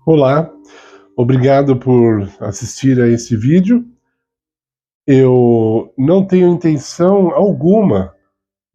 Olá, obrigado por assistir a esse vídeo. Eu não tenho intenção alguma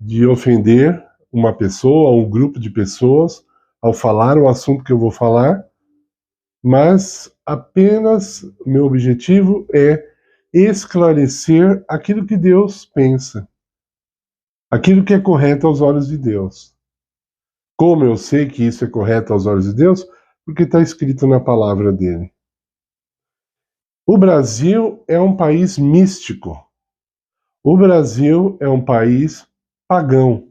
de ofender uma pessoa ou um grupo de pessoas ao falar o assunto que eu vou falar, mas apenas meu objetivo é esclarecer aquilo que Deus pensa, aquilo que é correto aos olhos de Deus. Como eu sei que isso é correto aos olhos de Deus? Porque está escrito na palavra dele. O Brasil é um país místico. O Brasil é um país pagão.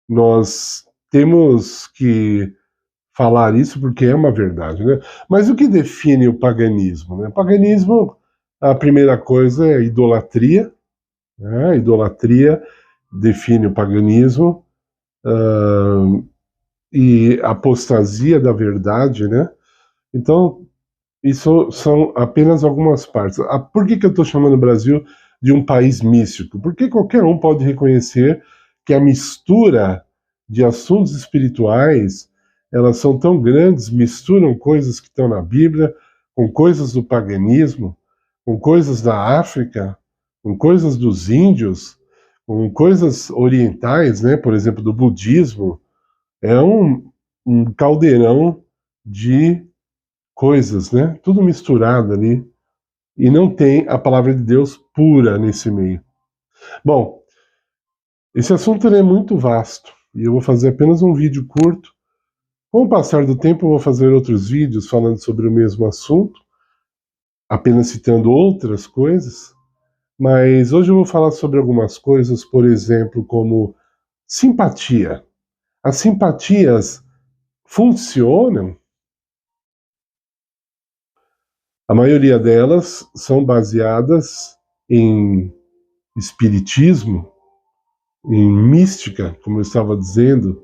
Nós temos que falar isso porque é uma verdade, né? Mas o que define o paganismo, né? O paganismo, a primeira coisa é idolatria, né? A idolatria define o paganismo, e apostasia da verdade, né? Então, isso são apenas algumas partes. Por que eu estou chamando o Brasil de um país místico? Porque qualquer um pode reconhecer que a mistura de assuntos espirituais, elas são tão grandes, misturam coisas que estão na Bíblia com coisas do paganismo, com coisas da África, com coisas dos índios, com coisas orientais, né? Por exemplo, do budismo. É um caldeirão de coisas, né? Tudo misturado ali. E não tem a palavra de Deus pura nesse meio. Bom, esse assunto é muito vasto. E eu vou fazer apenas um vídeo curto. Com o passar do tempo, eu vou fazer outros vídeos falando sobre o mesmo assunto, apenas citando outras coisas. Mas hoje eu vou falar sobre algumas coisas, por exemplo, como simpatia. As simpatias funcionam? A maioria delas são baseadas em espiritismo, em mística, como eu estava dizendo,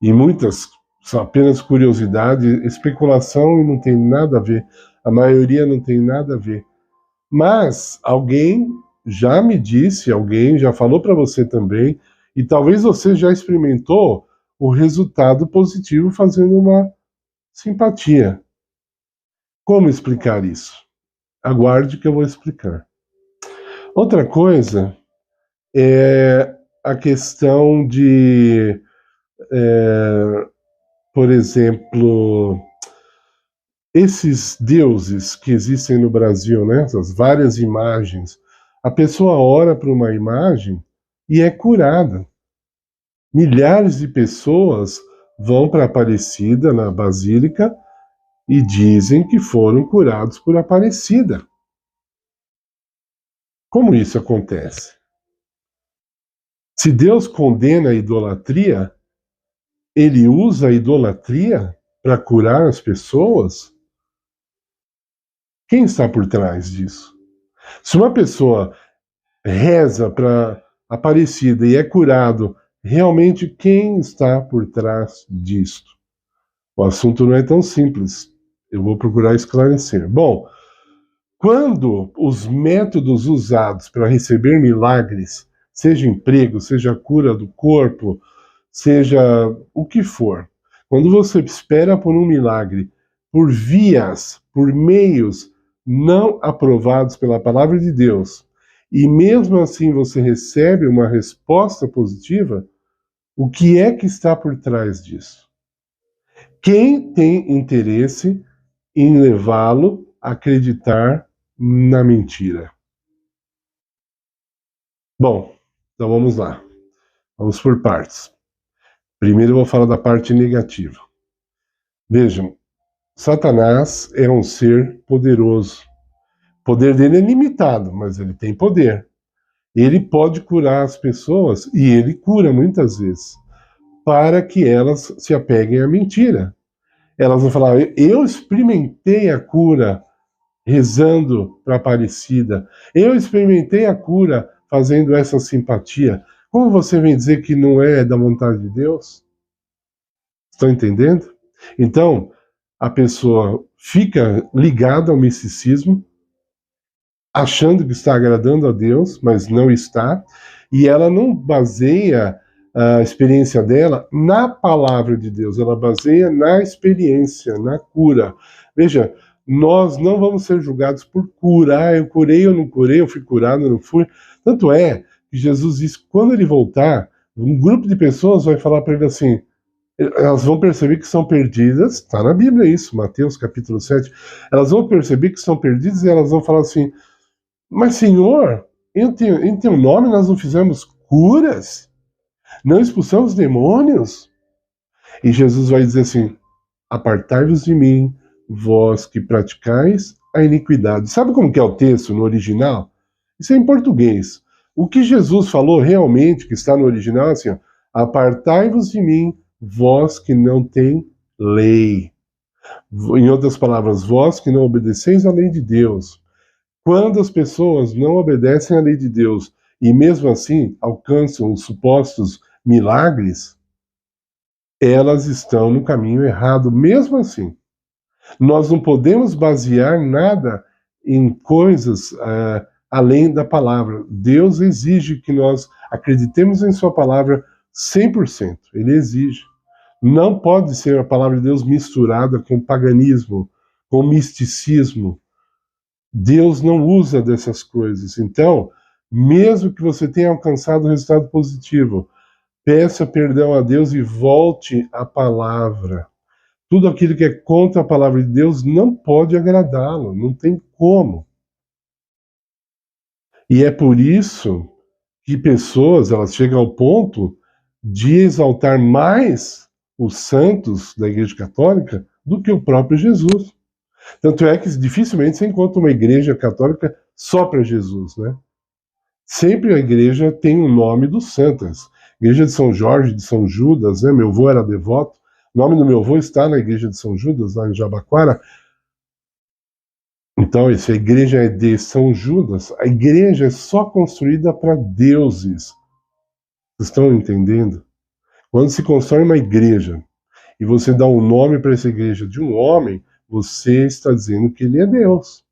e muitas são apenas curiosidade, especulação e não tem nada a ver. A maioria não tem nada a ver. Mas alguém já me disse, alguém já falou para você também, e talvez você já experimentou o resultado positivo fazendo uma simpatia. Como explicar isso? Aguarde que eu vou explicar. Outra coisa é a questão de, por exemplo, esses deuses que existem no Brasil, né? Essas várias imagens. A pessoa ora para uma imagem e é curada. Milhares de pessoas vão para Aparecida, na Basílica, e dizem que foram curados por Aparecida. Como isso acontece? Se Deus condena a idolatria, ele usa a idolatria para curar as pessoas? Quem está por trás disso? Se uma pessoa reza para Aparecida e é curado, realmente quem está por trás disto? O assunto não é tão simples. Eu vou procurar esclarecer. Bom, quando os métodos usados para receber milagres, seja emprego, seja cura do corpo, seja o que for, quando você espera por um milagre por vias, por meios não aprovados pela palavra de Deus, e mesmo assim você recebe uma resposta positiva, o que é que está por trás disso? Quem tem interesse em levá-lo a acreditar na mentira? Bom, então vamos lá. Vamos por partes. Primeiro eu vou falar da parte negativa. Vejam, Satanás é um ser poderoso. O poder dele é limitado, mas ele tem poder. Ele pode curar as pessoas, e ele cura muitas vezes, para que elas se apeguem à mentira. Elas vão falar, eu experimentei a cura rezando para Aparecida, eu experimentei a cura fazendo essa simpatia. Como você vem dizer que não é da vontade de Deus? Estão entendendo? Então, a pessoa fica ligada ao misticismo, achando que está agradando a Deus, mas não está, e ela não baseia a experiência dela na palavra de Deus, ela baseia na experiência, na cura. Veja, nós não vamos ser julgados por cura. Eu curei ou não curei, eu fui curado ou não fui. Tanto é que Jesus disse que quando ele voltar, um grupo de pessoas vai falar para ele assim, elas vão perceber que são perdidas, está na Bíblia isso, Mateus capítulo 7, elas vão perceber que são perdidas e elas vão falar assim, mas Senhor, em teu nome nós não fizemos curas? Não expulsamos demônios? E Jesus vai dizer assim, apartai-vos de mim, vós que praticais a iniquidade. Sabe como que é o texto no original? Isso é em português. O que Jesus falou realmente, que está no original, é assim, ó, apartai-vos de mim, vós que não tem lei. Em outras palavras, vós que não obedeceis à lei de Deus. Quando as pessoas não obedecem à lei de Deus e mesmo assim alcançam os supostos milagres, elas estão no caminho errado, mesmo assim. Nós não podemos basear nada em coisas além da palavra. Deus exige que nós acreditemos em sua palavra 100%. Ele exige. Não pode ser a palavra de Deus misturada com paganismo, com misticismo. Deus não usa dessas coisas. Então, mesmo que você tenha alcançado um resultado positivo, peça perdão a Deus e volte à palavra. Tudo aquilo que é contra a palavra de Deus não pode agradá-lo, não tem como. E é por isso que pessoas, elas chegam ao ponto de exaltar mais os santos da Igreja Católica do que o próprio Jesus. Tanto é que dificilmente você encontra uma igreja católica só para Jesus, né? Sempre a igreja tem o nome dos santos. Igreja de São Jorge, de São Judas, né? Meu avô era devoto. O nome do meu avô está na igreja de São Judas, lá em Jabaquara. Então, essa igreja é de São Judas. A igreja é só construída para deuses. Vocês estão entendendo? Quando se constrói uma igreja e você dá um nome para essa igreja de um homem, você está dizendo que ele é Deus.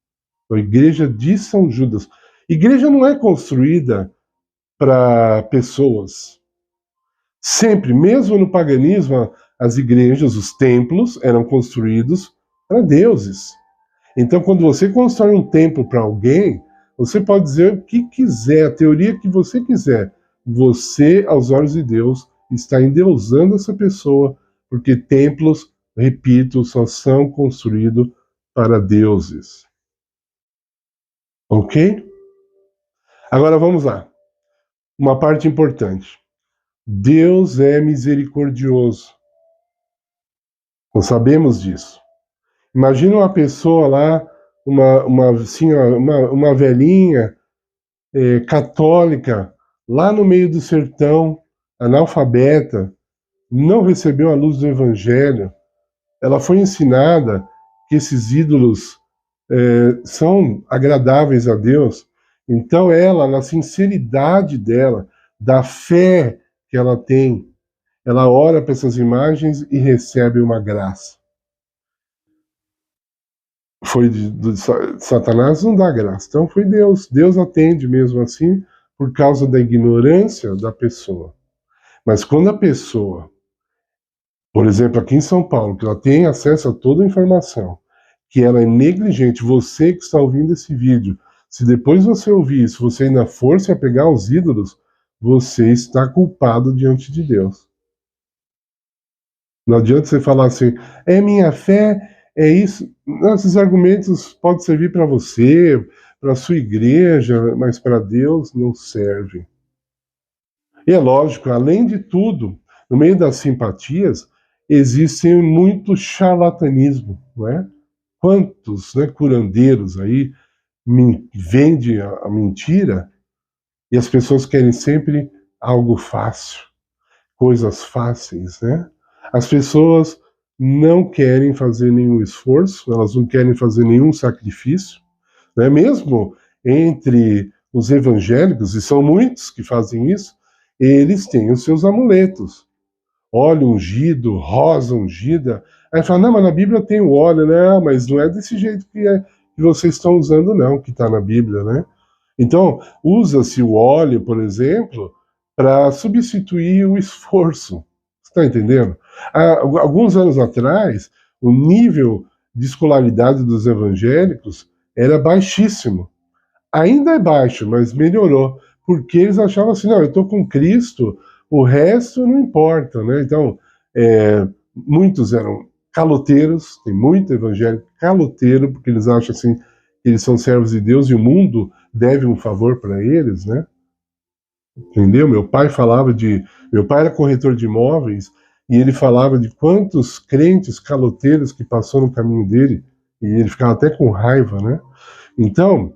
A igreja de São Judas. Igreja não é construída para pessoas. Sempre, mesmo no paganismo, as igrejas, os templos, eram construídos para deuses. Então, quando você constrói um templo para alguém, você pode dizer o que quiser, a teoria que você quiser. Você, aos olhos de Deus, está endeusando essa pessoa, porque templos, repito, só são construídos para deuses. Ok? Agora vamos lá. Uma parte importante. Deus é misericordioso. Nós sabemos disso. Imagina uma pessoa lá, uma velhinha católica, lá no meio do sertão, analfabeta, não recebeu a luz do Evangelho. Ela foi ensinada que esses ídolos são agradáveis a Deus. Então ela, na sinceridade dela, da fé que ela tem, ela ora para essas imagens e recebe uma graça. Foi de Satanás, não dá graça. Então foi Deus. Deus atende mesmo assim por causa da ignorância da pessoa. Mas quando a pessoa, por exemplo, aqui em São Paulo, que ela tem acesso a toda a informação, que ela é negligente, você que está ouvindo esse vídeo, se depois você ouvir isso, você ainda for se apegar aos ídolos, você está culpado diante de Deus. Não adianta você falar assim, é minha fé, é isso. Esses argumentos podem servir para você, para a sua igreja, mas para Deus não serve. E é lógico, além de tudo, no meio das simpatias, existe muito charlatanismo, não é? Quantos curandeiros aí vendem a mentira e as pessoas querem sempre algo fácil, coisas fáceis, né? As pessoas não querem fazer nenhum esforço, elas não querem fazer nenhum sacrifício, né? Mesmo entre os evangélicos, e são muitos que fazem isso, eles têm os seus amuletos. Óleo ungido, rosa ungida. Aí fala, não, mas na Bíblia tem o óleo, né? Mas não é desse jeito que vocês estão usando, não, que está na Bíblia, né? Então, usa-se o óleo, por exemplo, para substituir o esforço. Você está entendendo? Há alguns anos atrás, o nível de escolaridade dos evangélicos era baixíssimo. Ainda é baixo, mas melhorou, porque eles achavam assim, não, eu estou com Cristo, o resto não importa, né? Então, muitos eram caloteiros, tem muito evangélico caloteiro, porque eles acham assim, que eles são servos de Deus e o mundo deve um favor para eles, né? Entendeu? Meu pai era corretor de imóveis e ele falava de quantos crentes caloteiros que passou no caminho dele e ele ficava até com raiva, né? Então,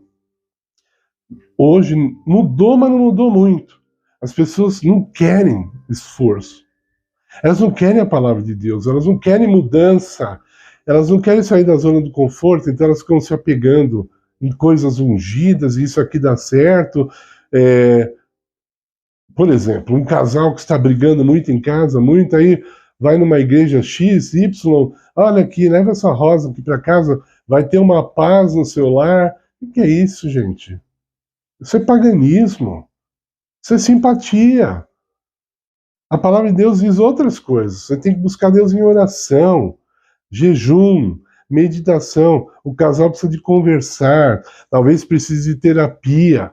hoje mudou, mas não mudou muito. As pessoas não querem esforço. Elas não querem a palavra de Deus, elas não querem mudança, elas não querem sair da zona do conforto, então elas ficam se apegando em coisas ungidas, e isso aqui dá certo. Por exemplo, um casal que está brigando muito em casa, muito aí, vai numa igreja X, Y, olha aqui, leva essa rosa aqui para casa, vai ter uma paz no seu lar. O que é isso, gente? Isso é paganismo, isso é simpatia. A palavra de Deus diz outras coisas. Você tem que buscar Deus em oração, jejum, meditação. O casal precisa de conversar, talvez precise de terapia.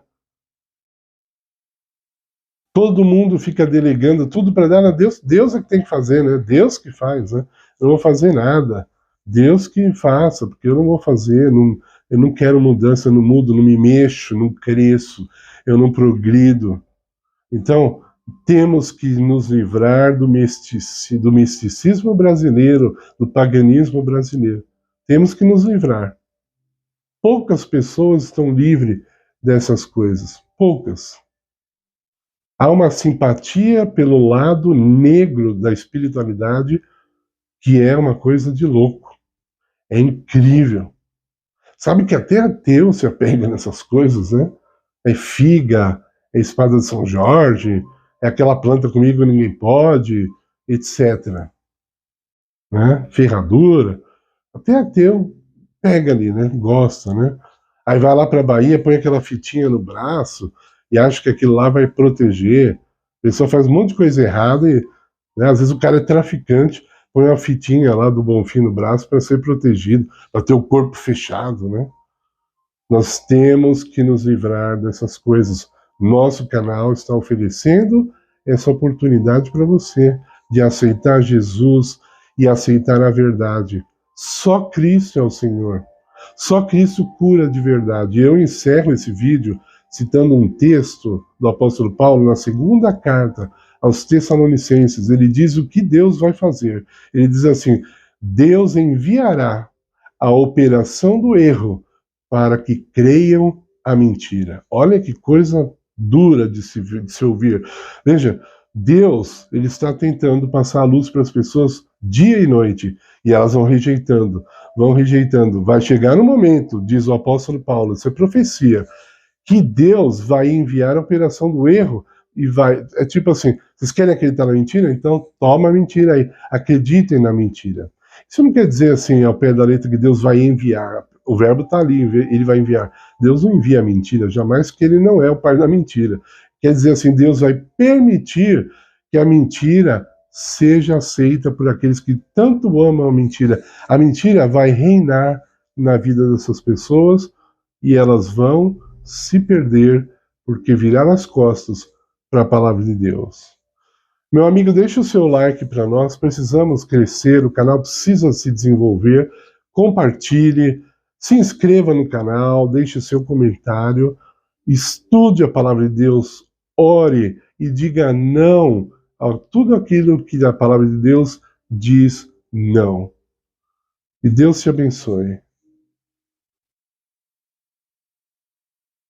Todo mundo fica delegando tudo para dar a Deus. Deus é que tem que fazer, né? Deus que faz, né? Eu não vou fazer nada. Deus que faça, porque eu não vou fazer, eu não quero mudança, eu não mudo, não me mexo, não cresço, eu não progrido. Então, temos que nos livrar do misticismo brasileiro, do paganismo brasileiro. Temos que nos livrar. Poucas pessoas estão livres dessas coisas. Poucas. Há uma simpatia pelo lado negro da espiritualidade que é uma coisa de louco. É incrível. Sabe que até ateu se apega nessas coisas, né? É figa, é espada de São Jorge, é aquela planta comigo ninguém pode, etc. Né? Ferradura. Até ateu pega ali, né? Gosta, né? Aí vai lá para a Bahia, põe aquela fitinha no braço e acha que aquilo lá vai proteger. A pessoa faz um monte de coisa errada e, né, às vezes o cara é traficante, põe uma fitinha lá do Bonfim no braço para ser protegido, para ter o corpo fechado, né? Nós temos que nos livrar dessas coisas. Nosso canal está oferecendo essa oportunidade para você de aceitar Jesus e aceitar a verdade. Só Cristo é o Senhor. Só Cristo cura de verdade. Eu encerro esse vídeo citando um texto do apóstolo Paulo na segunda carta aos Tessalonicenses. Ele diz o que Deus vai fazer. Ele diz assim: Deus enviará a operação do erro para que creiam a mentira. Olha que coisa dura de se ouvir. Veja, Deus, ele está tentando passar a luz para as pessoas dia e noite, e elas vão rejeitando, vão rejeitando. Vai chegar um momento, diz o apóstolo Paulo, isso é profecia, que Deus vai enviar a operação do erro e vai... É tipo assim, vocês querem acreditar na mentira? Então toma a mentira aí, acreditem na mentira. Isso não quer dizer assim, ao pé da letra, que Deus vai enviar. O verbo está ali, ele vai enviar. Deus não envia a mentira, jamais, que ele não é o pai da mentira. Quer dizer assim, Deus vai permitir que a mentira seja aceita por aqueles que tanto amam a mentira. A mentira vai reinar na vida dessas pessoas e elas vão se perder porque viraram as costas para a palavra de Deus. Meu amigo, deixe o seu like para nós, precisamos crescer, o canal precisa se desenvolver, compartilhe, se inscreva no canal, deixe o seu comentário, estude a palavra de Deus, ore e diga não a tudo aquilo que a palavra de Deus diz não. E Deus te abençoe.